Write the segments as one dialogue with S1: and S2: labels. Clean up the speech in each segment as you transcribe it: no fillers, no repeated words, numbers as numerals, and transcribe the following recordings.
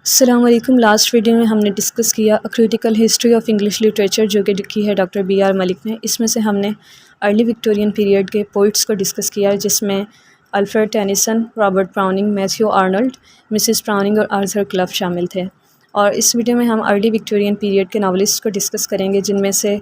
S1: السلام علیکم۔ Last video میں ہم نے ڈسکس کیا critical history of English literature, جو کہ لکھی ہے ڈاکٹر بی آر ملک نے۔ اس میں سے ہم نے ارلی وکٹورین پیریڈ کے پوئٹس کو ڈسکس کیا، جس میں Alfred Tennyson, Robert Browning, Matthew Arnold, Mrs Browning اور آرتھر کلف شامل تھے۔ اور اس ویڈیو میں ہم ارلی وکٹورین پیریڈ کے ناولسٹ کو ڈسکس کریں گے، جن میں سے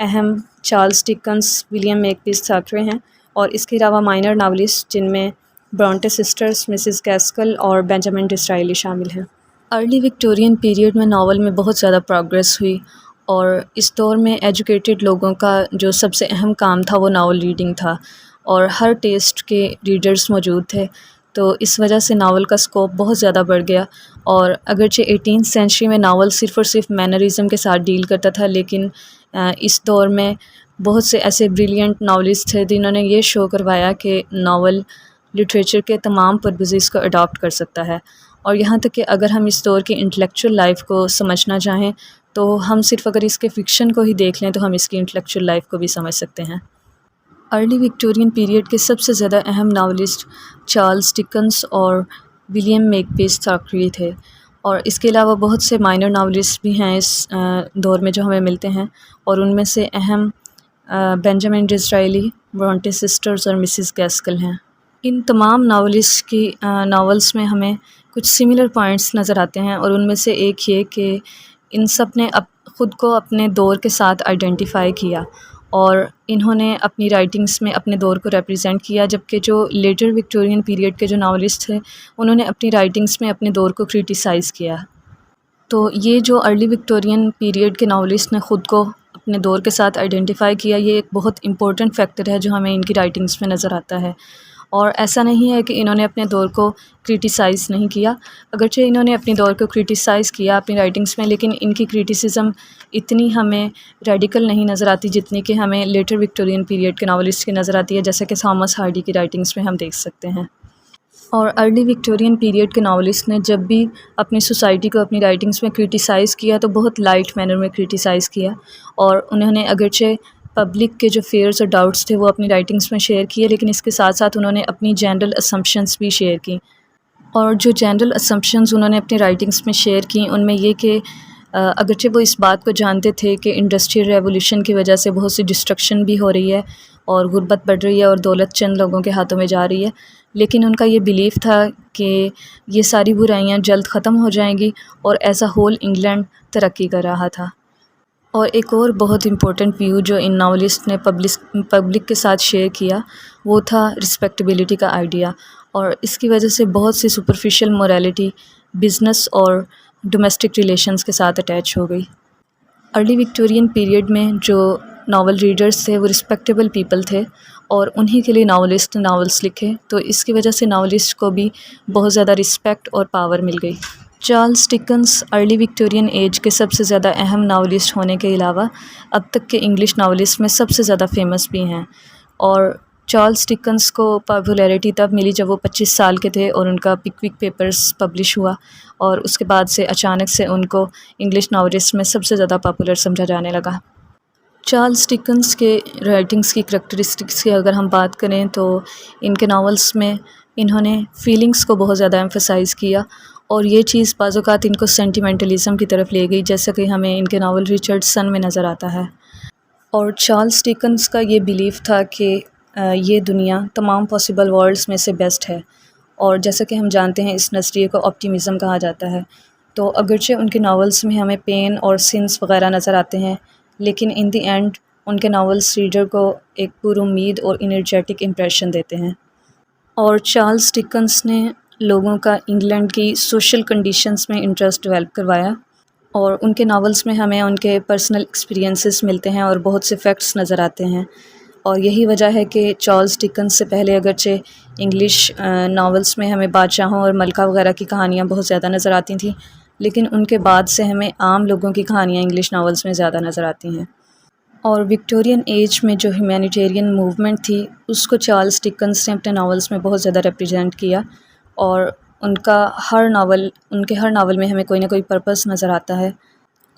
S1: اہم چارلس ڈکنس، ولیم میکپیس تھاکرے ہیں، اور اس کے علاوہ مائنر ناولسٹ جن میں برونٹے سسٹرز، مسز گیسکل اور بینجامن ڈسرائیلی شامل ہیں۔ ارلی وکٹورین پیریڈ میں ناول میں بہت زیادہ پروگریس ہوئی، اور اس دور میں ایجوکیٹڈ لوگوں کا جو سب سے اہم کام تھا وہ ناول ریڈنگ تھا، اور ہر ٹیسٹ کے ریڈرز موجود تھے، تو اس وجہ سے ناول کا اسکوپ بہت زیادہ بڑھ گیا۔ اور اگرچہ 18 سینچری میں ناول صرف اور صرف مینرزم کے ساتھ ڈیل کرتا تھا، لیکن اس دور میں بہت سے ایسے بریلینٹ ناولسٹ تھے جنہوں نے یہ شو کروایا کہ ناول لٹریچر کے تمام پرپزز کو اڈاپٹ کر سکتا ہے۔ اور یہاں تک کہ اگر ہم اس دور کی انٹلیکچوئل لائف کو سمجھنا چاہیں تو ہم صرف اگر اس کے فکشن کو ہی دیکھ لیں تو ہم اس کی انٹلیکچوئل لائف کو بھی سمجھ سکتے ہیں۔ ارلی وکٹورین پیریڈ کے سب سے زیادہ اہم ناولسٹ چارلس ڈکنس اور ولیم میکپیس تھاکرے تھے، اور اس کے علاوہ بہت سے مائنر ناولسٹ بھی ہیں اس دور میں جو ہمیں ملتے ہیں، اور ان میں سے اہم بینجامن ڈسرائیلی، برونٹے سسٹرز اور مسز گیسکل ہیں۔ ان تمام ناولسٹ کی ناولس میں ہمیں کچھ سملر پوائنٹس نظر آتے ہیں، اور ان میں سے ایک یہ کہ ان سب نے خود کو اپنے دور کے ساتھ آئیڈینٹیفائی کیا، اور انہوں نے اپنی رائٹنگس میں اپنے دور کو ریپرزینٹ کیا، جبکہ جو لیٹر وکٹورین پیریڈ کے جو ناولسٹ تھے انہوں نے اپنی رائٹنگس میں اپنے دور کو کرٹیسائز کیا۔ تو یہ جو ارلی وکٹورین پیریڈ کے ناولسٹ نے خود کو اپنے دور کے ساتھ آئیڈینٹیفائی کیا، یہ ایک بہت امپورٹنٹ فیکٹر ہے جو ہمیں ان کی رائٹنگس میں نظر آتا ہے۔ اور ایسا نہیں ہے کہ انہوں نے اپنے دور کو کرٹیسائز نہیں کیا، اگرچہ انہوں نے اپنے دور کو کرٹیسائز کیا اپنی رائٹنگس میں، لیکن ان کی کرٹیسزم اتنی ہمیں ریڈیکل نہیں نظر آتی جتنی کہ ہمیں لیٹر وکٹورین پیریڈ کے ناولسٹ کی نظر آتی ہے، جیسا کہ تھامس ہارڈی کی رائٹنگس میں ہم دیکھ سکتے ہیں۔ اور ارلی وکٹورین پیریڈ کے ناولسٹ نے جب بھی اپنی سوسائٹی کو اپنی رائٹنگس میں کرٹیسائز کیا تو بہت لائٹ مینر میں کرٹیسائز کیا، اور انہوں نے اگرچہ پبلک کے جو فیئرز اور ڈاؤٹس تھے وہ اپنی رائٹنگس میں شیئر کیے، لیکن اس کے ساتھ ساتھ انہوں نے اپنی جنرل اسمپشنز بھی شیئر کی۔ اور جو جنرل اسمپشنز انہوں نے اپنی رائٹنگس میں شیئر کی ان میں یہ کہ اگرچہ وہ اس بات کو جانتے تھے کہ انڈسٹریل ریولوشن کی وجہ سے بہت سی ڈسٹرکشن بھی ہو رہی ہے، اور غربت بڑھ رہی ہے، اور دولت چند لوگوں کے ہاتھوں میں جا رہی ہے، لیکن ان کا یہ بیلیف تھا کہ یہ ساری برائیاں جلد ختم ہو جائیں گی، اور ایز اے ہول انگلینڈ ترقی کر رہا تھا۔ اور ایک اور بہت امپورٹنٹ ویو جو ان ناولسٹ نے پبلک کے ساتھ شیئر کیا وہ تھا رسپیکٹیبلٹی کا آئیڈیا، اور اس کی وجہ سے بہت سی سپرفیشل مورالٹی بزنس اور ڈومیسٹک ریلیشنز کے ساتھ اٹیچ ہو گئی۔ ارلی وکٹورین پیریڈ میں جو ناول ریڈرز تھے وہ رسپیکٹیبل پیپل تھے، اور انہی کے لیے ناولسٹ نے ناولس لکھے، تو اس کی وجہ سے ناولسٹ کو بھی بہت زیادہ رسپیکٹ اور پاور مل گئی۔ چارلس ڈکنس ارلی وکٹورین ایج کے سب سے زیادہ اہم ناولسٹ ہونے کے علاوہ اب تک کے انگلش ناولسٹ میں سب سے زیادہ فیمس بھی ہیں، اور چارلس ڈکنس کو پاپولیرٹی تب ملی جب وہ 25 سال کے تھے اور ان کا پکوک پیپرز پبلش ہوا، اور اس کے بعد سے اچانک سے ان کو انگلش ناولسٹ میں سب سے زیادہ پاپولر سمجھا جانے لگا۔ چارلس ڈکنس کے رائٹنگس کی کریکٹرسٹکس کی اگر ہم بات کریں تو ان کے ناولس میں انہوں نے فیلنگس کو بہت زیادہ ایمفسائز کیا، اور یہ چیز بعض اوقات ان کو سینٹیمنٹلزم کی طرف لے گئی، جیسا کہ ہمیں ان کے ناول ریچرڈ سن میں نظر آتا ہے۔ اور چارلس ڈکنس کا یہ بیلیف تھا کہ یہ دنیا تمام پاسبل ورلڈز میں سے بیسٹ ہے، اور جیسا کہ ہم جانتے ہیں اس نظریے کو آپٹیمزم کہا جاتا ہے۔ تو اگرچہ ان کے ناولس میں ہمیں پین اور سنس وغیرہ نظر آتے ہیں، لیکن ان دی اینڈ ان کے ناولس ریڈر کو ایک پر امید اور انرجیٹک امپریشن دیتے ہیں۔ اور چارلس ڈکنس نے لوگوں کا انگلینڈ کی سوشل کنڈیشنز میں انٹرسٹ ڈیولپ کروایا، اور ان کے ناولس میں ہمیں ان کے پرسنل ایکسپیرینسز ملتے ہیں اور بہت سے فیکٹس نظر آتے ہیں، اور یہی وجہ ہے کہ چارلس ڈکنس سے پہلے اگرچہ انگلش ناولس میں ہمیں بادشاہوں اور ملکہ وغیرہ کی کہانیاں بہت زیادہ نظر آتی تھیں، لیکن ان کے بعد سے ہمیں عام لوگوں کی کہانیاں انگلش ناولس میں زیادہ نظر آتی ہیں۔ اور وکٹورین ایج میں جو ہیومینیٹیرین موومنٹ تھی اس کو چارلس ڈکنس نے اپنے ناولس میں بہت زیادہ ریپرزینٹ کیا، اور ان ہر ناول میں ہمیں کوئی نہ کوئی پرپس نظر آتا ہے،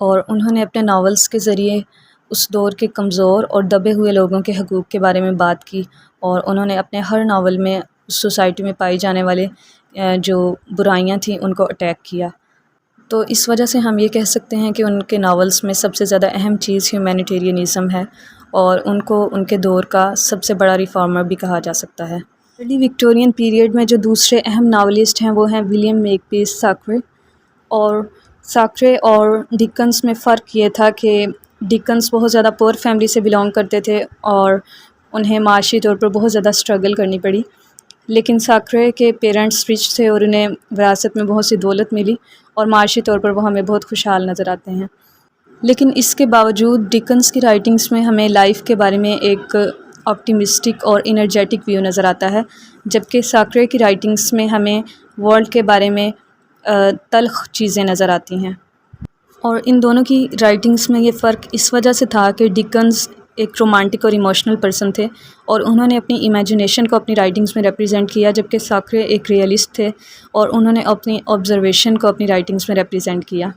S1: اور انہوں نے اپنے ناولس کے ذریعے اس دور کے کمزور اور دبے ہوئے لوگوں کے حقوق کے بارے میں بات کی، اور انہوں نے اپنے ہر ناول میں اس سوسائٹی میں پائی جانے والے جو برائیاں تھیں ان کو اٹیک کیا۔ تو اس وجہ سے ہم یہ کہہ سکتے ہیں کہ ان کے ناولس میں سب سے زیادہ اہم چیز ہیومینیٹیرینزم ہے، اور ان کو ان کے دور کا سب سے بڑا ریفارمر بھی کہا جا سکتا ہے۔ ارلی وکٹورین پیریڈ میں جو دوسرے اہم ناولسٹ ہیں وہ ہیں ولیم میکپیس تھاکرے۔ اور تھاکرے اور ڈکنس میں فرق یہ تھا کہ ڈکنس بہت زیادہ پور فیملی سے بلانگ کرتے تھے اور انہیں معاشی طور پر بہت زیادہ اسٹرگل کرنی پڑی، لیکن تھاکرے کے پیرنٹس رچ تھے اور انہیں وراثت میں بہت سی دولت ملی، اور معاشی طور پر وہ ہمیں بہت خوشحال نظر آتے ہیں۔ لیکن اس کے باوجود ڈکنس کی رائٹنگز میں ہمیں لائف کے بارے میں ایک آپٹیمسٹک اور انرجیٹک ویو نظر آتا ہے، جبکہ تھاکرے کی رائٹنگز میں ہمیں ورلڈ کے بارے میں تلخ چیزیں نظر آتی ہیں۔ اور ان دونوں کی رائٹنگز میں یہ فرق اس وجہ سے تھا کہ ڈکنس ایک رومانٹک اور ایموشنل پرسن تھے، اور انہوں نے اپنی امیجنیشن کو اپنی رائٹنگز میں ریپرزینٹ کیا، جبکہ تھاکرے ایک ریئلسٹ تھے اور انہوں نے اپنی آبزرویشن کو اپنی رائٹنگز میں ریپرزینٹ کیا۔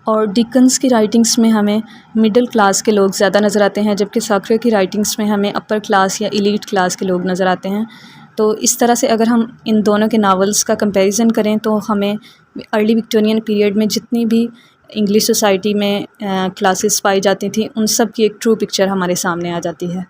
S1: اور ڈکنس کی رائٹنگز میں ہمیں مڈل کلاس کے لوگ زیادہ نظر آتے ہیں، جبکہ تھاکرے کی رائٹنگز میں ہمیں اپر کلاس یا ایلیٹ کلاس کے لوگ نظر آتے ہیں۔ تو اس طرح سے اگر ہم ان دونوں کے ناولز کا کمپیریزن کریں تو ہمیں ارلی وکٹورین پیریڈ میں جتنی بھی انگلش سوسائٹی میں کلاسز پائی جاتی تھیں ان سب کی ایک ٹرو پکچر ہمارے سامنے آ جاتی ہے۔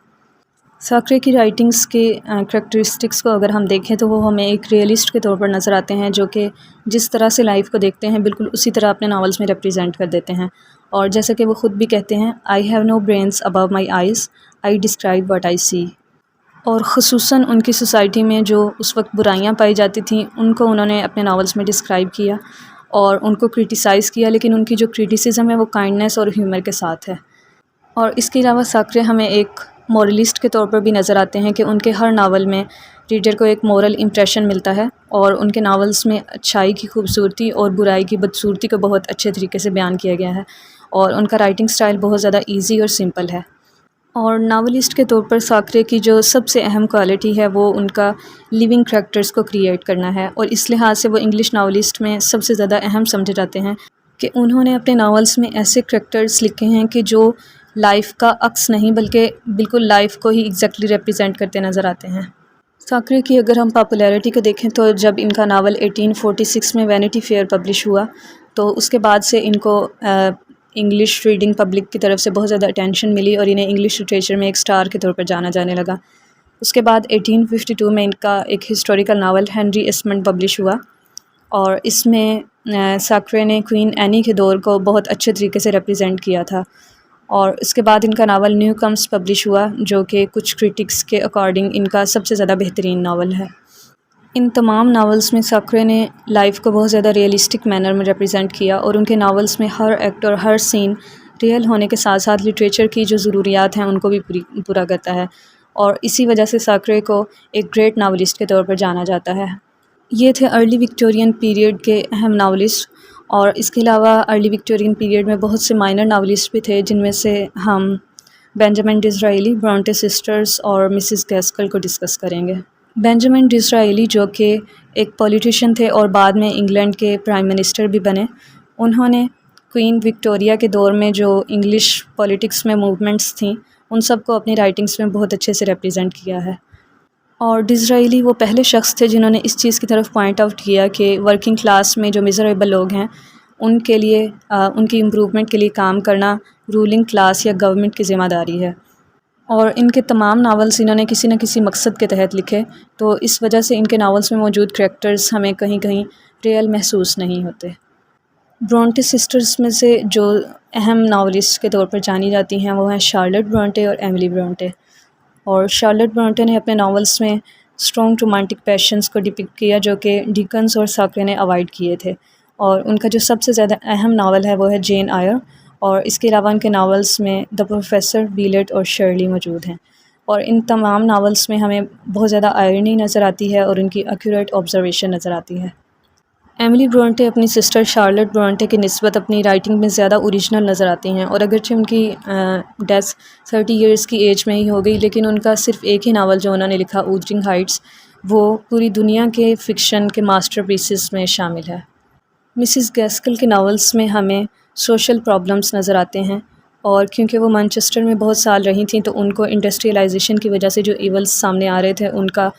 S1: تھاکرے کی رائٹنگز کے کریکٹرسٹکس کو اگر ہم دیکھیں تو وہ ہمیں ایک ریئلسٹ کے طور پر نظر آتے ہیں، جو کہ جس طرح سے لائف کو دیکھتے ہیں بالکل اسی طرح اپنے ناولز میں ریپرزینٹ کر دیتے ہیں۔ اور جیسا کہ وہ خود بھی کہتے ہیں I have no brains above my eyes, I describe what I see. اور خصوصاً ان کی سوسائٹی میں جو اس وقت برائیاں پائی جاتی تھیں ان کو انہوں نے اپنے ناولز میں ڈسکرائب کیا اور ان کو کرٹیسائز کیا، لیکن ان کی جو کرٹیسزم ہے وہ کائنڈنیس اور ہیومر کے ساتھ ہے۔ اور اس کے علاوہ تھاکرے ہمیں ایک مورلسٹ کے طور پر بھی نظر آتے ہیں کہ ان کے ہر ناول میں ریڈر کو ایک مورل امپریشن ملتا ہے، اور ان کے ناولز میں اچھائی کی خوبصورتی اور برائی کی بدصورتی کو بہت اچھے طریقے سے بیان کیا گیا ہے، اور ان کا رائٹنگ سٹائل بہت زیادہ ایزی اور سمپل ہے۔ اور ناولسٹ کے طور پر تھاکرے کی جو سب سے اہم کوالٹی ہے وہ ان کا لیونگ کریکٹرز کو کریٹ کرنا ہے، اور اس لحاظ سے وہ انگلش ناولسٹ میں سب سے زیادہ اہم سمجھے جاتے ہیں کہ انہوں نے اپنے ناولز میں ایسے کریکٹرز لکھے ہیں کہ جو لائف کا عکس نہیں بلکہ بالکل لائف کو ہی ایگزیکٹلی ریپرزینٹ کرتے نظر آتے ہیں۔ تھاکرے کی اگر ہم پاپولیرٹی کو دیکھیں تو جب ان کا ناول 1846 میں وینٹی فیئر پبلش ہوا تو اس کے بعد سے ان کو انگلش ریڈنگ پبلک کی طرف سے بہت زیادہ اٹینشن ملی، اور انہیں انگلش لٹریچر میں ایک سٹار کے طور پر جانا جانے لگا۔ اس کے بعد 1852 میں ان کا ایک ہسٹوریکل ناول ہنری اسمنڈ پبلش ہوا، اور اس میں تھاکرے نے کوئین اینی کے دور کو بہت اچھے طریقے سے ریپرزینٹ کیا تھا۔ اور اس کے بعد ان کا ناول نیو کمز پبلش ہوا، جو کہ کچھ کرٹکس کے اکارڈنگ ان کا سب سے زیادہ بہترین ناول ہے۔ ان تمام ناولز میں تھاکرے نے لائف کو بہت زیادہ ریئلسٹک مینر میں ریپرزینٹ کیا، اور ان کے ناولز میں ہر ایکٹ اور ہر سین ریئل ہونے کے ساتھ ساتھ لٹریچر کی جو ضروریات ہیں ان کو بھی پورا کرتا ہے، اور اسی وجہ سے تھاکرے کو ایک گریٹ ناولسٹ کے طور پر جانا جاتا ہے۔ یہ تھے ارلی وکٹورین پیریڈ کے اہم ناولسٹ، اور اس کے علاوہ ارلی وکٹورین پیریڈ میں بہت سے مائنر ناولسٹ بھی تھے، جن میں سے ہم بینجامن ڈزرائیلی، برونٹے سسٹرز اور مسز گیسکل کو ڈسکس کریں گے۔ بینجامن ڈزرائیلی جو کہ ایک پولیٹیشین تھے اور بعد میں انگلینڈ کے پرائم منسٹر بھی بنے، انہوں نے کوئین وکٹوریہ کے دور میں جو انگلش پولیٹکس میں موومنٹس تھیں ان سب کو اپنی رائٹنگز میں بہت اچھے سے ریپرزینٹ کیا ہے۔ اور ڈزرائیلی وہ پہلے شخص تھے جنہوں نے اس چیز کی طرف پوائنٹ آؤٹ کیا کہ ورکنگ کلاس میں جو میزریبل لوگ ہیں ان کے لیے ان کی امپرومنٹ کے لیے کام کرنا رولنگ کلاس یا گورنمنٹ کی ذمہ داری ہے، اور ان کے تمام ناولز انہوں نے کسی نہ کسی مقصد کے تحت لکھے، تو اس وجہ سے ان کے ناولز میں موجود کریکٹرز ہمیں کہیں کہیں ریئل محسوس نہیں ہوتے۔ برونٹے سسٹرز میں سے جو اہم ناولسٹ کے طور پر جانی جاتی ہیں وہ ہیں شارلٹ برونٹے اور ایملی برونٹے۔ اور شارلٹ برونٹے نے اپنے ناولز میں اسٹرانگ رومانٹک پیشنز کو ڈپکٹ کیا جو کہ ڈکنس اور تھاکرے نے اوائڈ کیے تھے، اور ان کا جو سب سے زیادہ اہم ناول ہے وہ ہے جین آئر، اور اس کے علاوہ ان کے ناولز میں دا پروفیسر، ویلٹ اور شرلی موجود ہیں، اور ان تمام ناولز میں ہمیں بہت زیادہ آئرنی نظر آتی ہے اور ان کی ایکوریٹ آبزرویشن نظر آتی ہے۔ ایملی برونٹے اپنی سسٹر شارلٹ برونٹے کی نسبت اپنی رائٹنگ میں زیادہ اوریجنل نظر آتی ہیں، اور اگرچہ ان کی ڈیتھ 30 ایئرس کی ایج میں ہی ہو گئی، لیکن ان کا صرف ایک ہی ناول جو انہوں نے لکھا وودرنگ ہائٹس وہ پوری دنیا کے فکشن کے ماسٹر پیسز میں شامل ہے۔ مسز گیسکل کے ناولز میں ہمیں سوشل پرابلمس نظر آتے ہیں، اور کیونکہ وہ مانچسٹر میں بہت سال رہی تھیں تو ان کو انڈسٹریلائزیشن کی وجہ سے جو ایولز سامنے آ رہے تھے ان کا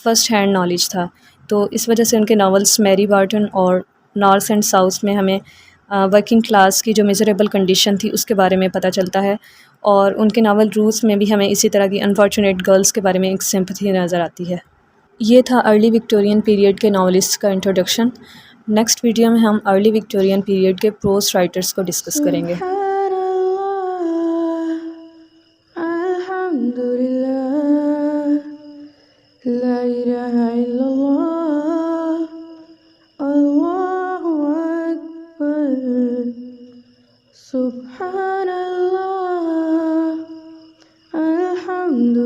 S1: فرسٹ ہینڈ نالج تھا، تو اس وجہ سے ان کے ناولز میری بارٹن اور نارتھ اینڈ ساؤتھ میں ہمیں ورکنگ کلاس کی جو میزریبل کنڈیشن تھی اس کے بارے میں پتہ چلتا ہے، اور ان کے ناول روٹس میں بھی ہمیں اسی طرح کی انفارچونیٹ گرلس کے بارے میں ایک سمپتھی نظر آتی ہے۔ یہ تھا ارلی وکٹورین پیریڈ کے ناولسٹ کا انٹروڈکشن۔ نیکسٹ ویڈیو میں ہم ارلی وکٹورین پیریڈ کے پروز رائٹرز کو ڈسکس کریں گے۔
S2: سبحان اللہ، الحمدللہ، لا الہ الا اللہ، اللہ اکبر۔ سبحان اللہ، الحمدللہ۔